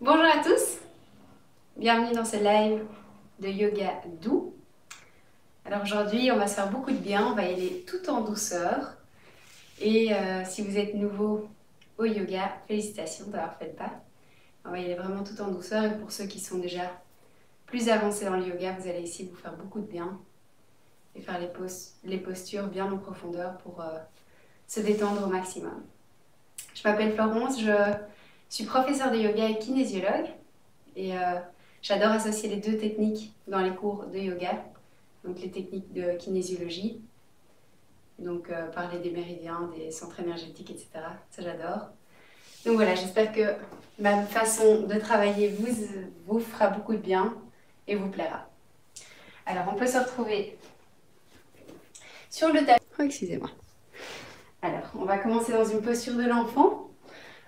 Bonjour à tous, bienvenue dans ce live de yoga doux. Alors aujourd'hui, on va se faire beaucoup de bien, on va y aller tout en douceur. Et si vous êtes nouveau au yoga, félicitations d'avoir fait le pas. On va y aller vraiment tout en douceur et pour ceux qui sont déjà plus avancés dans le yoga, vous allez ici vous faire beaucoup de bien et faire les postures bien en profondeur pour se détendre au maximum. Je m'appelle Florence, je suis professeure de yoga et kinésiologue. Et j'adore associer les deux techniques dans les cours de yoga, donc les techniques de kinésiologie, donc parler des méridiens, des centres énergétiques, etc. Ça j'adore. Donc voilà, j'espère que ma façon de travailler vous fera beaucoup de bien et vous plaira. Alors on peut se retrouver sur le tapis. Oh, excusez-moi. Alors on va commencer dans une posture de l'enfant.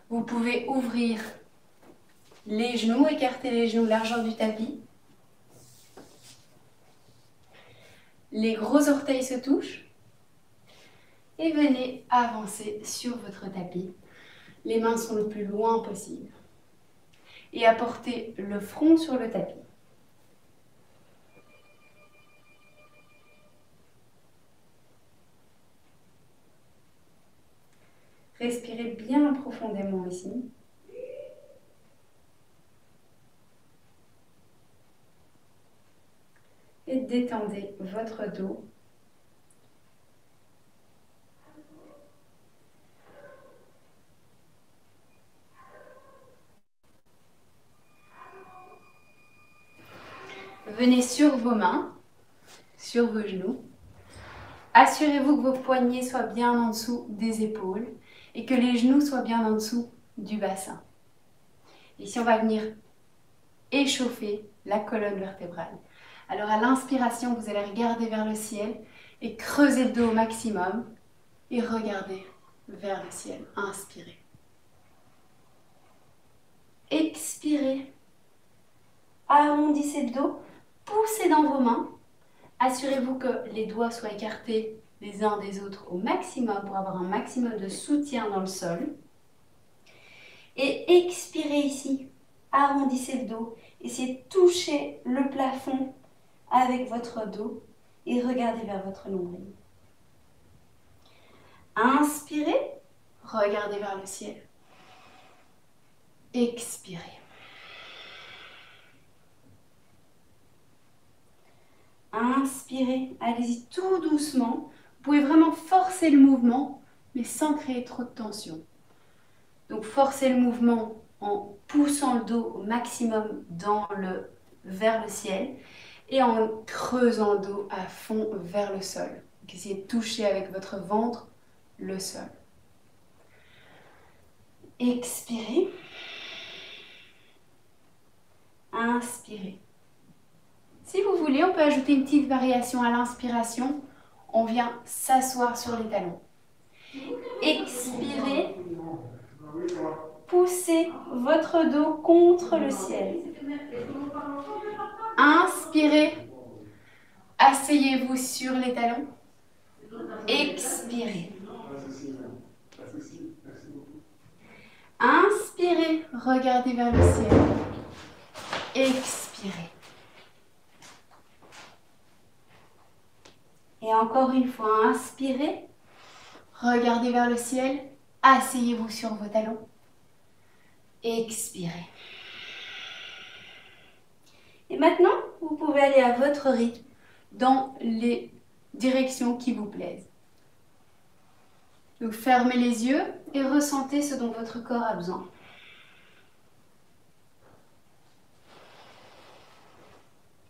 Vous pouvez ouvrir les genoux, écarter les genoux largeur du tapis. Les gros orteils se touchent. Et venez avancer sur votre tapis. Les mains sont le plus loin possible. Et apportez le front sur le tapis. Respirez bien profondément ici. Et détendez votre dos. Venez sur vos mains, sur vos genoux. Assurez-vous que vos poignets soient bien en dessous des épaules et que les genoux soient bien en dessous du bassin. Ici, on va venir échauffer la colonne vertébrale. Alors à l'inspiration, vous allez regarder vers le ciel et creuser le dos au maximum et regardez vers le ciel. Inspirez. Expirez. Arrondissez le dos, poussez dans vos mains. Assurez-vous que les doigts soient écartés les uns des autres au maximum pour avoir un maximum de soutien dans le sol. Et expirez ici. Arrondissez le dos. Essayez de toucher le plafond avec votre dos et regardez vers votre nombril. Inspirez, regardez vers le ciel. Expirez. Inspirez, allez-y tout doucement. Vous pouvez vraiment forcer le mouvement, mais sans créer trop de tension. Donc forcez le mouvement en poussant le dos au maximum vers le ciel et en creusant le dos à fond vers le sol. Donc essayez de toucher avec votre ventre le sol. Expirez. Inspirez. Si vous voulez, on peut ajouter une petite variation à l'inspiration. On vient s'asseoir sur les talons. Expirez. Poussez votre dos contre le ciel. Inspirez. Asseyez-vous sur les talons. Expirez. Inspirez. Regardez vers le ciel. Expirez. Et encore une fois, inspirez. Regardez vers le ciel. Asseyez-vous sur vos talons. Expirez. Et maintenant, vous pouvez aller à votre rythme dans les directions qui vous plaisent. Donc fermez les yeux et ressentez ce dont votre corps a besoin.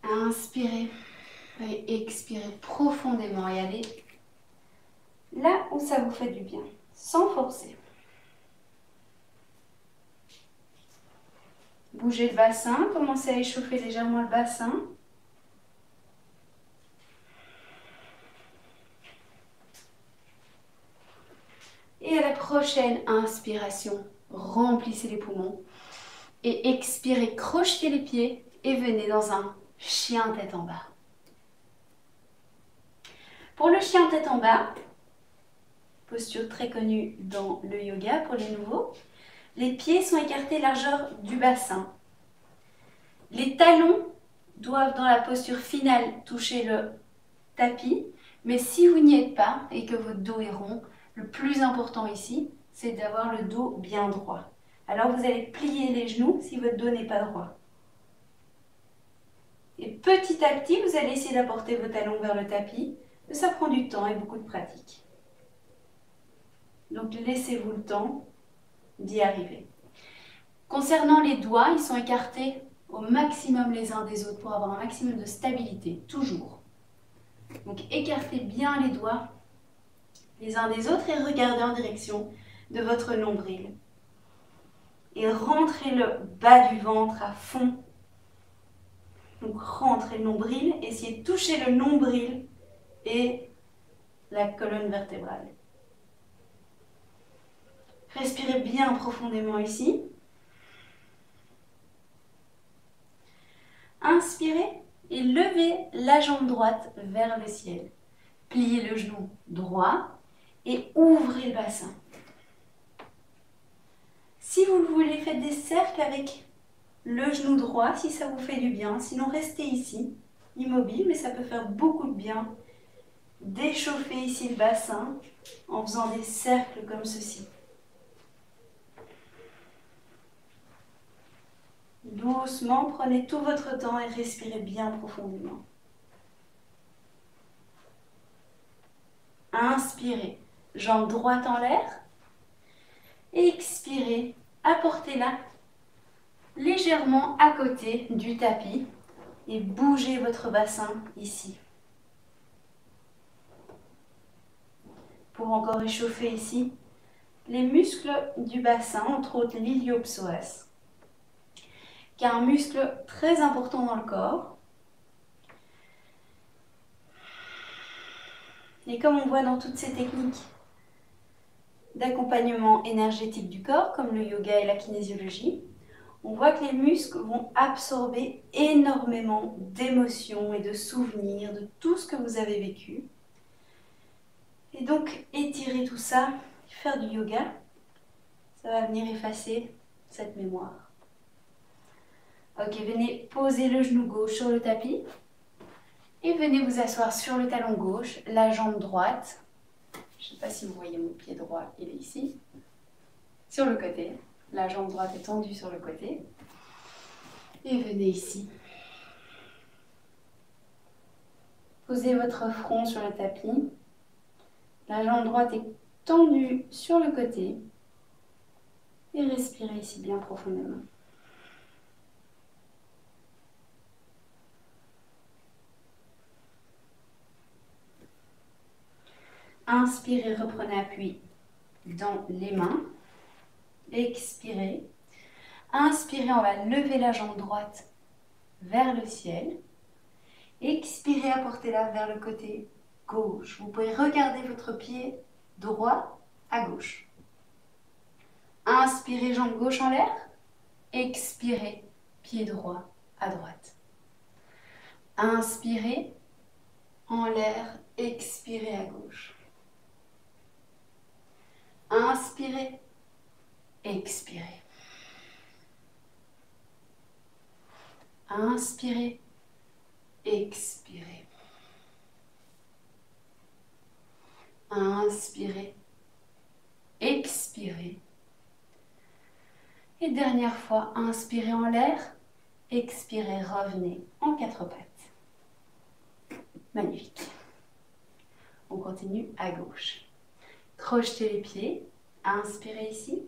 Inspirez et expirez profondément et allez là où ça vous fait du bien, sans forcer. Bougez le bassin, commencez à échauffer légèrement le bassin. Et à la prochaine inspiration, remplissez les poumons. Et expirez, crochetez les pieds et venez dans un chien tête en bas. Pour le chien tête en bas, posture très connue dans le yoga pour les nouveaux, Les pieds sont écartés largeur du bassin. Les talons doivent dans la posture finale toucher le tapis, mais si vous n'y êtes pas et que votre dos est rond, le plus important ici, c'est d'avoir le dos bien droit. Alors vous allez plier les genoux si votre dos n'est pas droit. Et petit à petit, vous allez essayer d'apporter vos talons vers le tapis. Mais ça prend du temps et beaucoup de pratique. Donc laissez-vous le temps d'y arriver. Concernant les doigts, ils sont écartés au maximum les uns des autres pour avoir un maximum de stabilité, toujours. Donc écartez bien les doigts les uns des autres et regardez en direction de votre nombril. Et rentrez le bas du ventre à fond. Donc rentrez le nombril, essayez de toucher le nombril et la colonne vertébrale. Respirez bien profondément ici. Inspirez et levez la jambe droite vers le ciel. Pliez le genou droit et ouvrez le bassin. Si vous le voulez, faites des cercles avec le genou droit si ça vous fait du bien. Sinon, restez ici, immobile, mais ça peut faire beaucoup de bien d'échauffer ici le bassin en faisant des cercles comme ceci. Doucement, prenez tout votre temps et respirez bien profondément. Inspirez, jambe droite en l'air. Expirez, apportez-la légèrement à côté du tapis et bougez votre bassin ici. Pour encore échauffer ici les muscles du bassin, entre autres l'iliopsoas, qui est un muscle très important dans le corps. Et comme on voit dans toutes ces techniques d'accompagnement énergétique du corps, comme le yoga et la kinésiologie, on voit que les muscles vont absorber énormément d'émotions et de souvenirs de tout ce que vous avez vécu. Et donc, étirer tout ça, faire du yoga, ça va venir effacer cette mémoire. Ok, venez poser le genou gauche sur le tapis et venez vous asseoir sur le talon gauche, la jambe droite. Je ne sais pas si vous voyez mon pied droit, il est ici, sur le côté. La jambe droite est tendue sur le côté. Et venez ici. Posez votre front sur le tapis. La jambe droite est tendue sur le côté. Et respirez ici bien profondément. Inspirez, reprenez appui dans les mains. Expirez. Inspirez, on va lever la jambe droite vers le ciel. Expirez, apportez-la vers le côté gauche. Vous pouvez regarder votre pied droit à gauche. Inspirez, jambe gauche en l'air. Expirez, pied droit à droite. Inspirez, en l'air. Expirez à gauche. Inspirez, expirez. Inspirez, expirez. Inspirez, expirez. Et dernière fois, inspirez en l'air, expirez, revenez en quatre pattes. Magnifique. On continue à gauche. Crochetez les pieds, inspirez ici.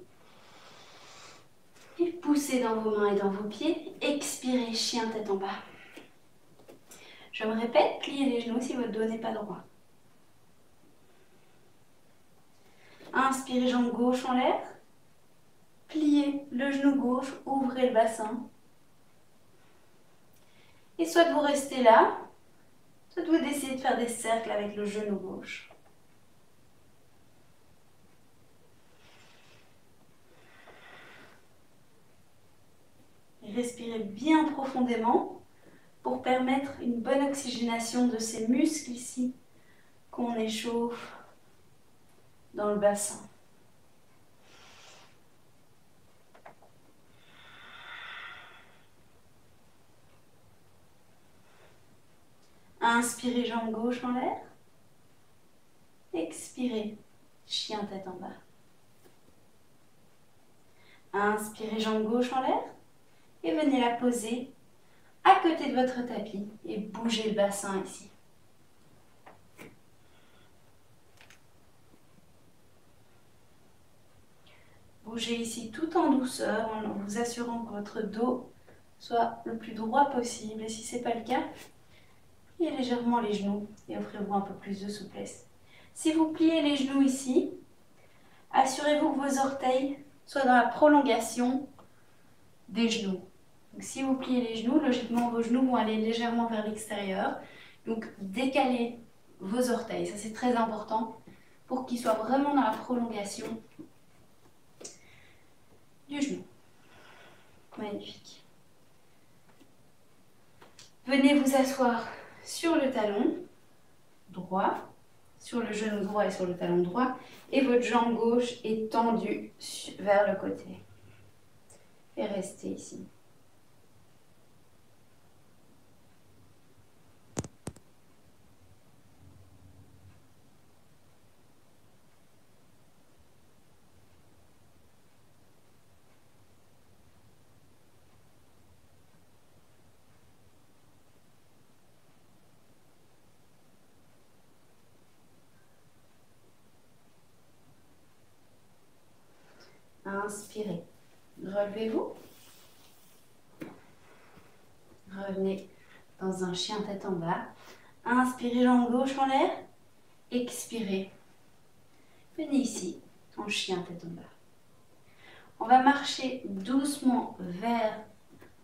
Et poussez dans vos mains et dans vos pieds. Expirez, chien tête en bas. Je me répète, pliez les genoux si votre dos n'est pas droit. Inspirez, jambe gauche en l'air. Pliez le genou gauche, ouvrez le bassin. Et soit vous restez là, soit vous décidez de faire des cercles avec le genou gauche. Et respirez bien profondément pour permettre une bonne oxygénation de ces muscles ici qu'on échauffe dans le bassin. Inspirez, jambe gauche en l'air. Expirez, chien tête en bas. Inspirez, jambe gauche en l'air. Et venez la poser à côté de votre tapis et bougez le bassin ici. Bougez ici tout en douceur en vous assurant que votre dos soit le plus droit possible. Et si ce n'est pas le cas, pliez légèrement les genoux et offrez-vous un peu plus de souplesse. Si vous pliez les genoux ici, assurez-vous que vos orteils soient dans la prolongation des genoux. Donc, si vous pliez les genoux, logiquement vos genoux vont aller légèrement vers l'extérieur. Donc décalez vos orteils, ça c'est très important pour qu'ils soient vraiment dans la prolongation du genou. Magnifique. Venez vous asseoir sur le talon droit, sur le genou droit et sur le talon droit, et votre jambe gauche est tendue vers le côté. Et restez ici. Inspirez. Relevez-vous. Revenez dans un chien tête en bas. Inspirez, jambe gauche en l'air. Expirez. Venez ici, en chien tête en bas. On va marcher doucement vers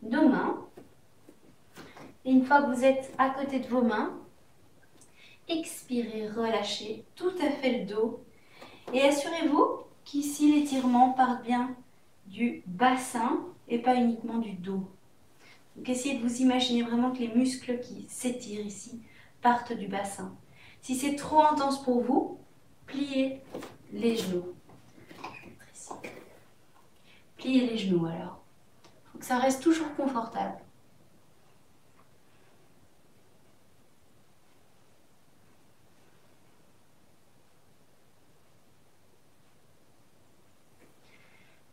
nos mains. Et une fois que vous êtes à côté de vos mains, expirez, relâchez tout à fait le dos. Et assurez-vous qu'ici l'étirement part bien du bassin et pas uniquement du dos. Donc essayez de vous imaginer vraiment que les muscles qui s'étirent ici partent du bassin. Si c'est trop intense pour vous, pliez les genoux. Je vais mettre ici. Pliez les genoux alors. Il faut que ça reste toujours confortable.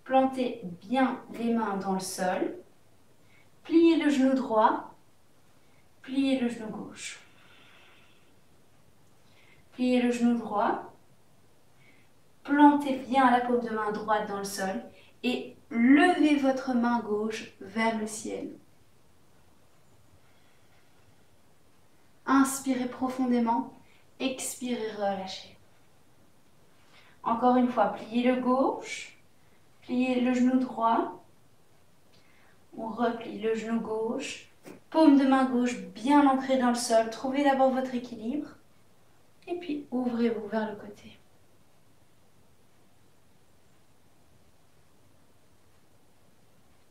Plantez bien les mains dans le sol. Pliez le genou droit. Pliez le genou gauche. Pliez le genou droit. Plantez bien la paume de main droite dans le sol et levez votre main gauche vers le ciel. Inspirez profondément. Expirez, relâchez. Encore une fois, pliez le gauche. Pliez le genou droit, on replie le genou gauche, paume de main gauche bien ancrée dans le sol. Trouvez d'abord votre équilibre et puis ouvrez-vous vers le côté.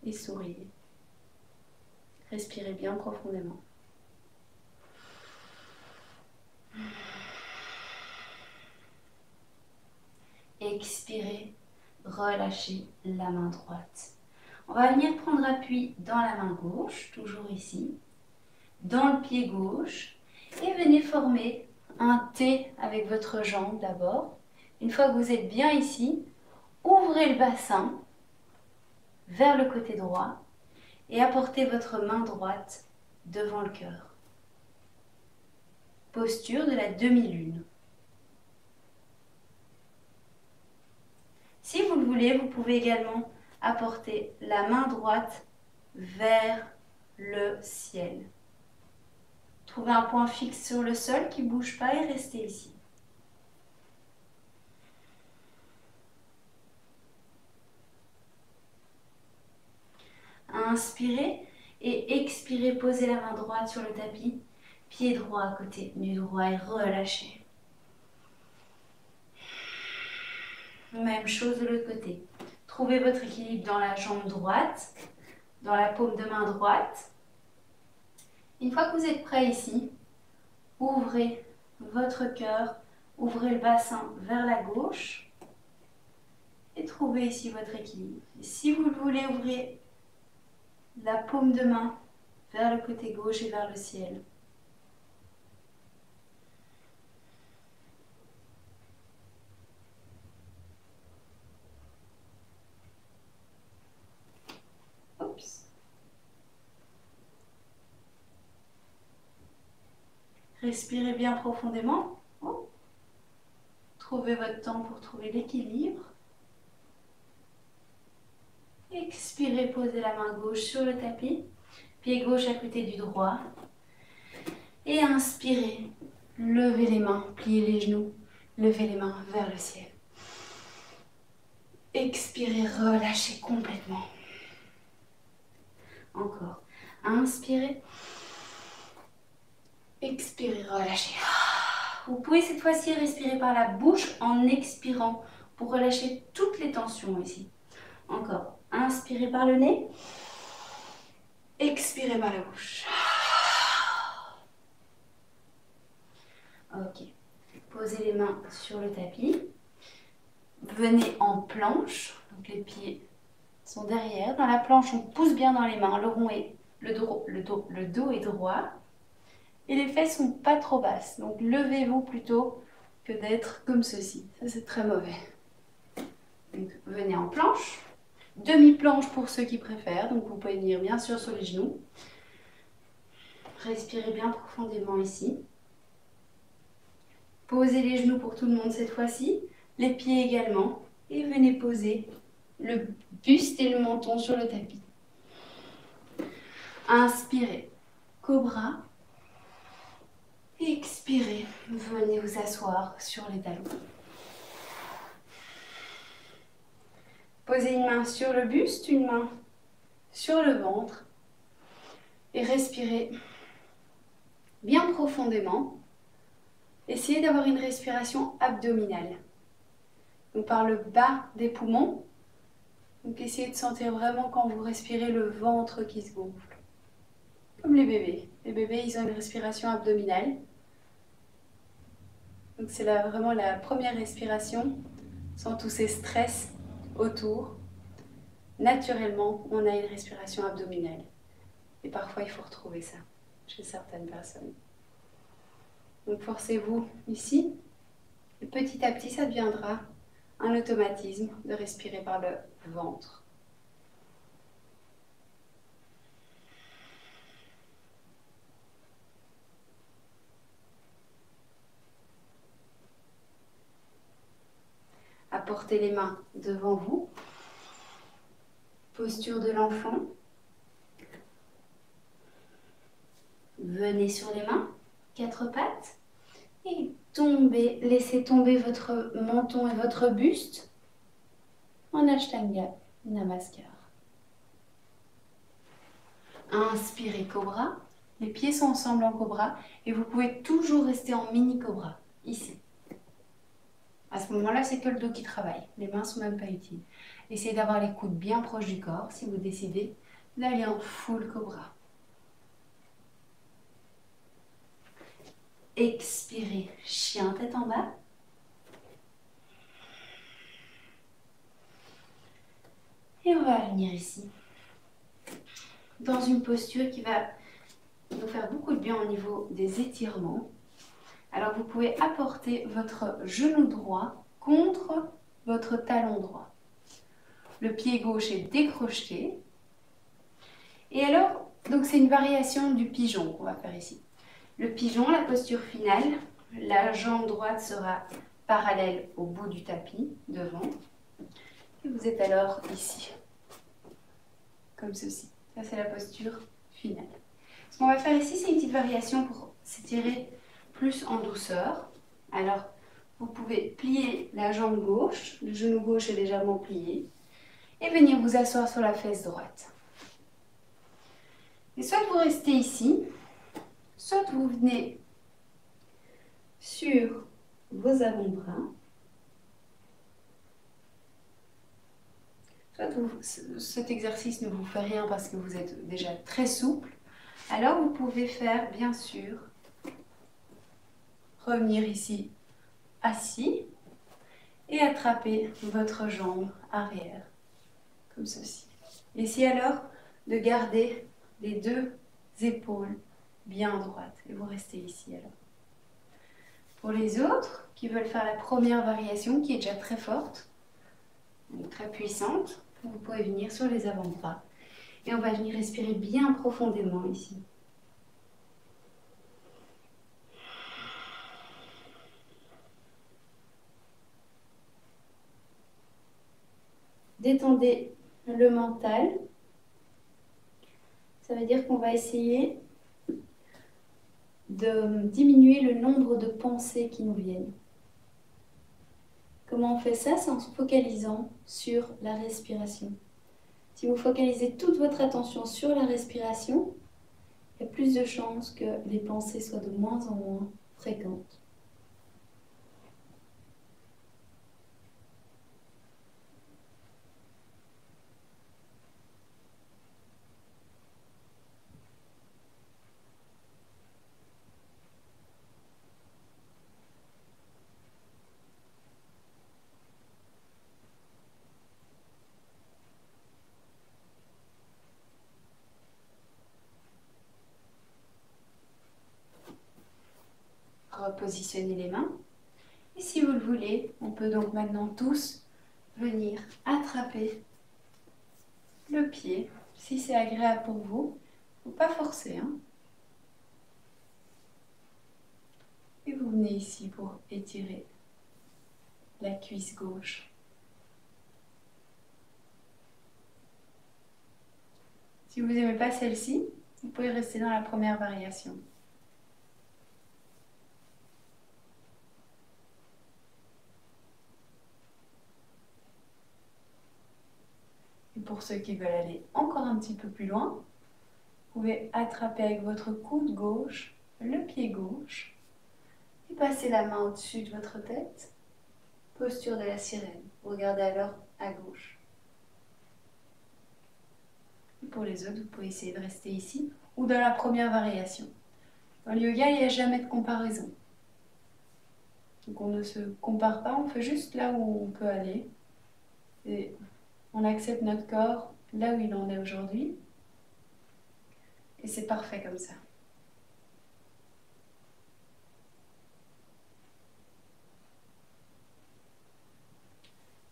Et souriez. Respirez bien profondément. Expirez. Relâchez la main droite. On va venir prendre appui dans la main gauche, toujours ici, dans le pied gauche, et venez former un T avec votre jambe d'abord. Une fois que vous êtes bien ici, ouvrez le bassin vers le côté droit et apportez votre main droite devant le cœur. Posture de la demi-lune. Si vous le voulez, vous pouvez également apporter la main droite vers le ciel. Trouvez un point fixe sur le sol qui ne bouge pas et restez ici. Inspirez et expirez, posez la main droite sur le tapis, pied droit à côté du droit et relâchez. Même chose de l'autre côté. Trouvez votre équilibre dans la jambe droite, dans la paume de main droite. Une fois que vous êtes prêt ici, ouvrez votre cœur, ouvrez le bassin vers la gauche et trouvez ici votre équilibre. Et si vous le voulez, ouvrez la paume de main vers le côté gauche et vers le ciel. Respirez bien profondément. Oh. Trouvez votre temps pour trouver l'équilibre. Expirez, posez la main gauche sur le tapis. Pied gauche à côté du droit. Et inspirez. Levez les mains, pliez les genoux. Levez les mains vers le ciel. Expirez, relâchez complètement. Encore. Inspirez. Expirez, relâchez. Vous pouvez cette fois-ci respirer par la bouche en expirant pour relâcher toutes les tensions ici. Encore. Inspirez par le nez. Expirez par la bouche. Ok. Posez les mains sur le tapis. Venez en planche. Donc les pieds sont derrière. Dans la planche, on pousse bien dans les mains. Le rond est le dos est droit. Et les fesses sont pas trop basses. Donc levez-vous plutôt que d'être comme ceci. Ça, c'est très mauvais. Donc venez en planche. Demi-planche pour ceux qui préfèrent. Donc vous pouvez venir bien sûr sur les genoux. Respirez bien profondément ici. Posez les genoux pour tout le monde cette fois-ci. Les pieds également. Et venez poser le buste et le menton sur le tapis. Inspirez. Cobra. Expirez. Venez vous asseoir sur les talons. Posez une main sur le buste, une main sur le ventre. Et respirez bien profondément. Essayez d'avoir une respiration abdominale. Donc par le bas des poumons. Donc essayez de sentir vraiment quand vous respirez le ventre qui se gonfle. Comme les bébés. Les bébés, ils ont une respiration abdominale. Donc c'est vraiment la première respiration, sans tous ces stress autour. Naturellement, on a une respiration abdominale. Et parfois, il faut retrouver ça chez certaines personnes. Donc forcez-vous ici. Et petit à petit, ça deviendra un automatisme de respirer par le ventre. Apportez les mains devant vous. Posture de l'enfant. Venez sur les mains, 4 pattes. Et tombez, laissez tomber votre menton et votre buste en Ashtanga Namaskar. Inspirez Cobra. Les pieds sont ensemble en Cobra. Et vous pouvez toujours rester en mini Cobra, ici. À ce moment-là, c'est que le dos qui travaille. Les mains ne sont même pas utiles. Essayez d'avoir les coudes bien proches du corps si vous décidez d'aller en full Cobra. Expirez, chien tête en bas. Et on va venir ici, dans une posture qui va nous faire beaucoup de bien au niveau des étirements. Alors vous pouvez apporter votre genou droit contre votre talon droit. Le pied gauche est décrocheté. Et alors, donc c'est une variation du pigeon qu'on va faire ici. Le pigeon, la posture finale, la jambe droite sera parallèle au bout du tapis, devant. Et vous êtes alors ici, comme ceci. Ça, c'est la posture finale. Ce qu'on va faire ici, c'est une petite variation pour s'étirer plus en douceur. Alors, vous pouvez plier la jambe gauche, le genou gauche est légèrement plié, et venir vous asseoir sur la fesse droite. Et soit vous restez ici, soit vous venez sur vos avant-bras, soit cet exercice ne vous fait rien parce que vous êtes déjà très souple. Alors vous pouvez faire, bien sûr, revenir ici assis et attraper votre jambe arrière, comme ceci. Essayez alors de garder les deux épaules bien droites et vous restez ici alors. Pour les autres qui veulent faire la première variation qui est déjà très forte, très puissante, vous pouvez venir sur les avant-bras et on va venir respirer bien profondément ici. détendez le mental. Ça veut dire qu'on va essayer de diminuer le nombre de pensées qui nous viennent. Comment on fait ça? C'est en se focalisant sur la respiration. Si vous focalisez toute votre attention sur la respiration, il y a plus de chances que les pensées soient de moins en moins fréquentes. Repositionnez les mains. Et si vous le voulez, on peut donc maintenant tous venir attraper le pied. Si c'est agréable pour vous, il ne faut pas forcer. Et vous venez ici pour étirer la cuisse gauche. Si vous n'aimez pas celle-ci, vous pouvez rester dans la première variation. Et pour ceux qui veulent aller encore un petit peu plus loin, vous pouvez attraper avec votre coude gauche le pied gauche et passer la main au-dessus de votre tête. Posture de la sirène. Vous regardez alors à gauche. Et pour les autres, vous pouvez essayer de rester ici ou dans la première variation. Dans le yoga, il n'y a jamais de comparaison. Donc on ne se compare pas, on fait juste là où on peut aller. Et on accepte notre corps là où il en est aujourd'hui. Et c'est parfait comme ça.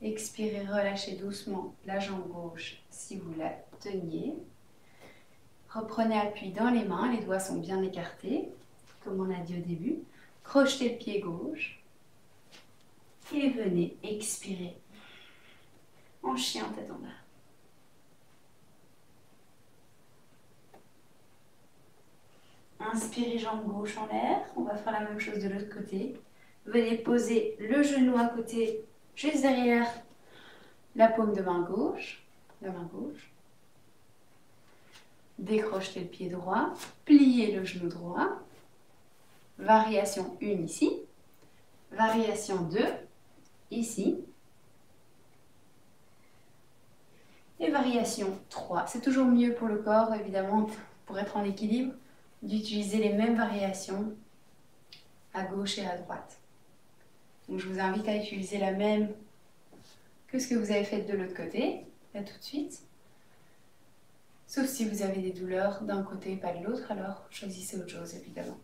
Expirez, relâchez doucement la jambe gauche si vous la teniez. Reprenez appui dans les mains, les doigts sont bien écartés, comme on a dit au début. Crochetez le pied gauche et venez expirer en chien tête en bas. Inspirez jambe gauche en l'air, on va faire la même chose de l'autre côté. Venez poser le genou à côté, juste derrière la paume de main gauche, la main gauche. Décrochez le pied droit, pliez le genou droit. Variation 1 ici. Variation 2 ici. Et variation 3. C'est toujours mieux pour le corps, évidemment, pour être en équilibre, d'utiliser les mêmes variations à gauche et à droite. Donc je vous invite à utiliser la même que ce que vous avez fait de l'autre côté, là tout de suite. Sauf si vous avez des douleurs d'un côté et pas de l'autre, alors choisissez autre chose, évidemment.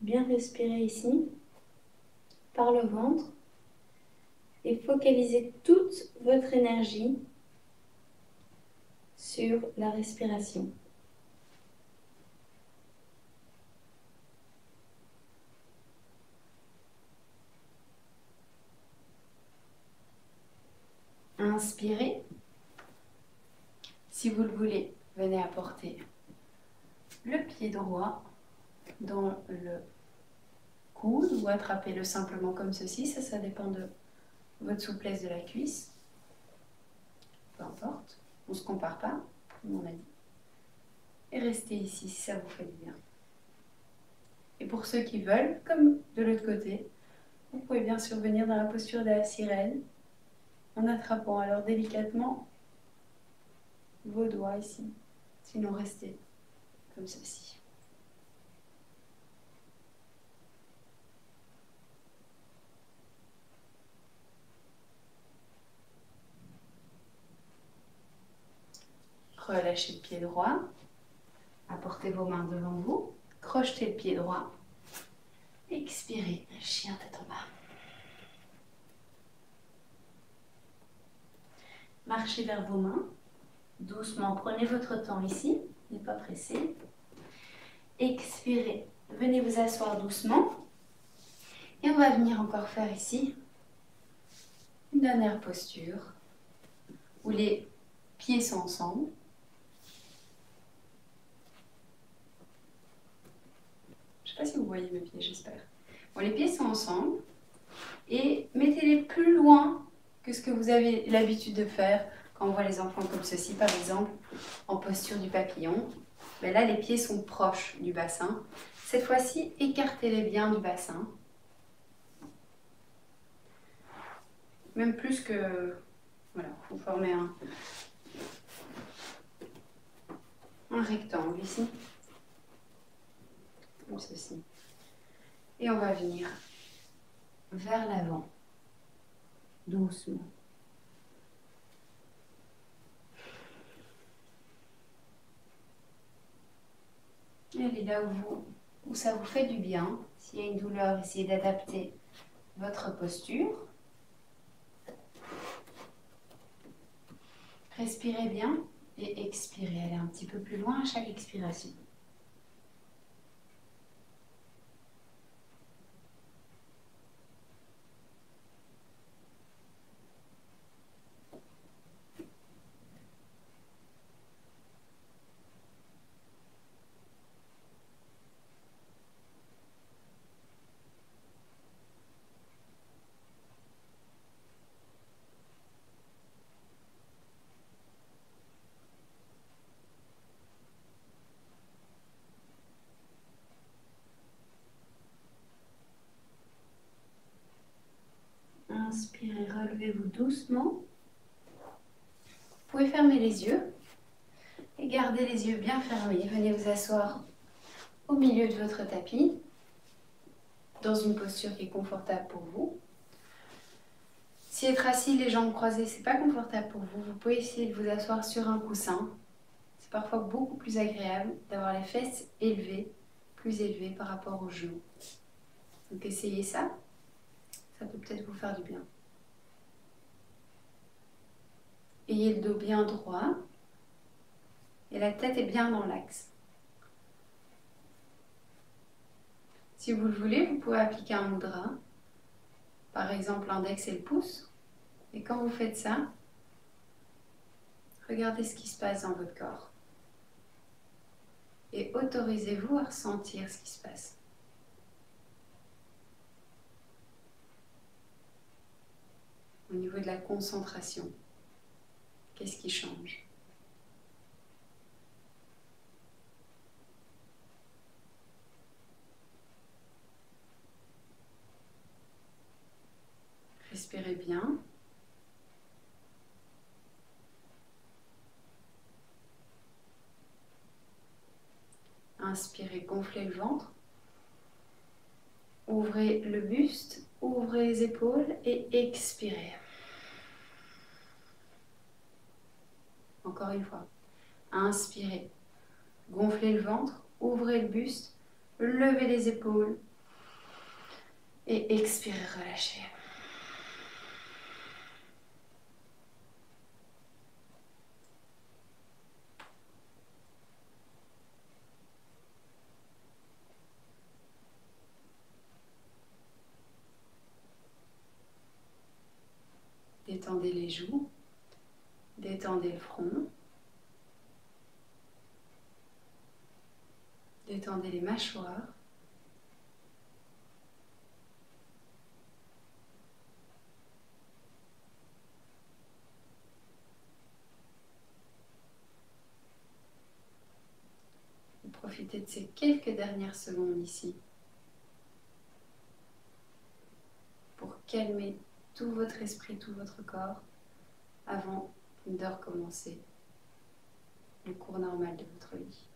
Bien respirer ici, par le ventre, et focalisez toute votre énergie sur la respiration. Inspirez. Si vous le voulez, venez apporter le pied droit dans le coude ou attrapez-le simplement comme ceci. Ça dépend de votre souplesse de la cuisse. Peu importe, on ne se compare pas, comme on a dit. Et restez ici si ça vous fait du bien. Et pour ceux qui veulent, comme de l'autre côté, vous pouvez bien sûr venir dans la posture de la sirène en attrapant alors délicatement vos doigts ici. Sinon, restez comme ceci. Relâchez le pied droit. Apportez vos mains devant vous. Crochetez le pied droit. Expirez, chien tête en bas. Marchez vers vos mains. Doucement, prenez votre temps ici. N'êtes pas pressé. Expirez. Venez vous asseoir doucement. Et on va venir encore faire ici une dernière posture où les pieds sont ensemble. Je ne sais pas si vous voyez mes pieds, j'espère. Bon, les pieds sont ensemble et mettez-les plus loin que ce que vous avez l'habitude de faire quand on voit les enfants comme ceci, par exemple, en posture du papillon. Mais là, les pieds sont proches du bassin. Cette fois-ci, écartez-les bien du bassin. Même plus que... Voilà, vous formez un rectangle ici. Comme ceci. Et on va venir vers l'avant, doucement. Et allez là où ça vous fait du bien. S'il y a une douleur, essayez d'adapter votre posture. Respirez bien et expirez. Allez un petit peu plus loin à chaque expiration. Inspirez, relevez-vous doucement. Vous pouvez fermer les yeux et garder les yeux bien fermés. Venez vous asseoir au milieu de votre tapis, dans une posture qui est confortable pour vous. Si être assis, les jambes croisées, c'est pas confortable pour vous, vous pouvez essayer de vous asseoir sur un coussin. C'est parfois beaucoup plus agréable d'avoir les fesses élevées, plus élevées par rapport aux genoux. Donc essayez ça, ça peut peut-être vous faire du bien. Ayez le dos bien droit et la tête est bien dans l'axe. Si vous le voulez, vous pouvez appliquer un mudra, par exemple l'index et le pouce. Et quand vous faites ça, regardez ce qui se passe dans votre corps. Et autorisez-vous à ressentir ce qui se passe. Au niveau de la concentration, qu'est-ce qui change ? Respirez bien. Inspirez, gonflez le ventre. Ouvrez le buste, ouvrez les épaules et expirez. Encore une fois. Inspirez. Gonflez le ventre, ouvrez le buste, levez les épaules et expirez, relâchez. Détendez les joues, détendez le front, détendez les mâchoires. Profitez de ces quelques dernières secondes ici pour calmer tout votre esprit, tout votre corps avant de recommencer le cours normal de votre vie.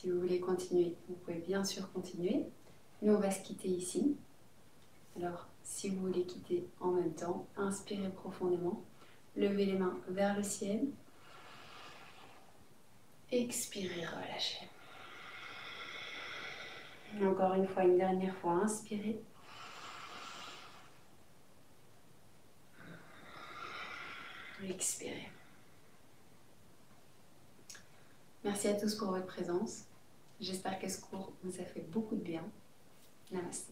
Si vous voulez continuer, vous pouvez bien sûr continuer. Nous, on va se quitter ici. Alors, si vous voulez quitter en même temps, inspirez profondément. Levez les mains vers le ciel. Expirez, relâchez. Et encore une fois, une dernière fois, inspirez. Expirez. Merci à tous pour votre présence. J'espère que ce cours vous a fait beaucoup de bien. Namaste.